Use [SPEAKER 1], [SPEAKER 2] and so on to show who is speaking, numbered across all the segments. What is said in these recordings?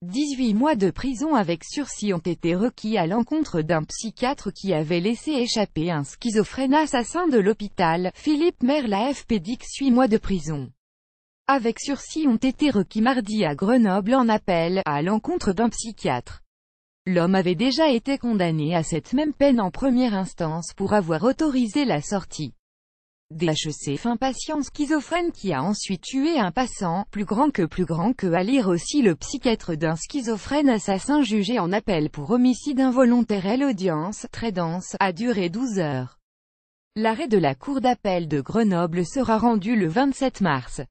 [SPEAKER 1] 18 mois de prison avec sursis ont été requis à l'encontre d'un psychiatre qui avait laissé échapper un schizophrène assassin de l'hôpital. Philippe Merle. AFP dit que 8 mois de prison avec sursis ont été requis mardi à Grenoble en appel, à l'encontre d'un psychiatre. L'homme avait déjà été condamné à cette même peine en première instance pour avoir autorisé la sortie d'HEC. Patient schizophrène qui a ensuite tué un passant, plus grand que, à lire aussi le psychiatre d'un schizophrène assassin jugé en appel pour homicide involontaire. L'audience, très dense, a duré 12 heures. L'arrêt de la cour d'appel de Grenoble sera rendu le 27 mars.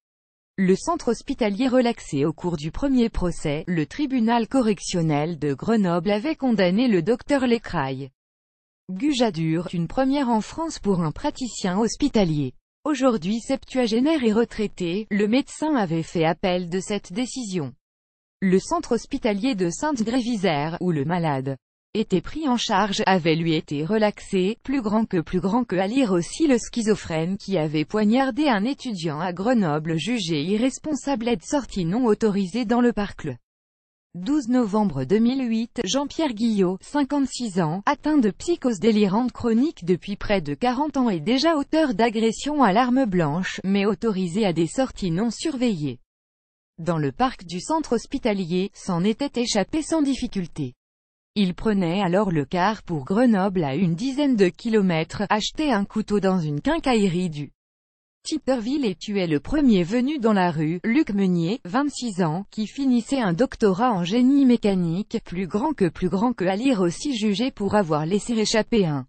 [SPEAKER 1] Le centre hospitalier relaxé au cours du premier procès, le tribunal correctionnel de Grenoble avait condamné le docteur Lecraille Gujadur, une première en France pour un praticien hospitalier. Aujourd'hui septuagénaire et retraité, le médecin avait fait appel de cette décision. Le centre hospitalier de Sainte-Grévisère, où le malade était pris en charge, avait lui été relaxé, plus grand que, à lire aussi le schizophrène qui avait poignardé un étudiant à Grenoble jugé irresponsable. Aide sortie non autorisée dans le parc le 12 novembre 2008, Jean-Pierre Guillot, 56 ans, atteint de psychose délirante chronique depuis près de 40 ans et déjà auteur d'agressions à l'arme blanche, mais autorisé à des sorties non surveillées dans le parc du centre hospitalier, s'en était échappé sans difficulté. Il prenait alors le car pour Grenoble à une dizaine de kilomètres, achetait un couteau dans une quincaillerie du Tipperville et tuait le premier venu dans la rue, Luc Meunier, 26 ans, qui finissait un doctorat en génie mécanique, plus grand que, à lire aussi jugé pour avoir laissé échapper un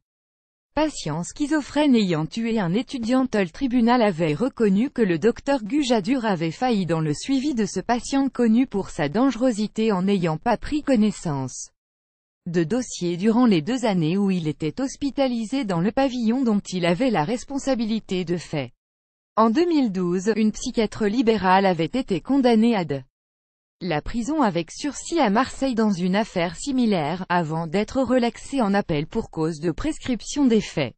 [SPEAKER 1] patient schizophrène ayant tué un étudiant. Le tribunal avait reconnu que le docteur Gujadur avait failli dans le suivi de ce patient connu pour sa dangerosité en n'ayant pas pris connaissance de dossier durant les 2 années où il était hospitalisé dans le pavillon dont il avait la responsabilité de fait. En 2012, une psychiatre libérale avait été condamnée à la prison avec sursis à Marseille dans une affaire similaire, avant d'être relaxée en appel pour cause de prescription des faits.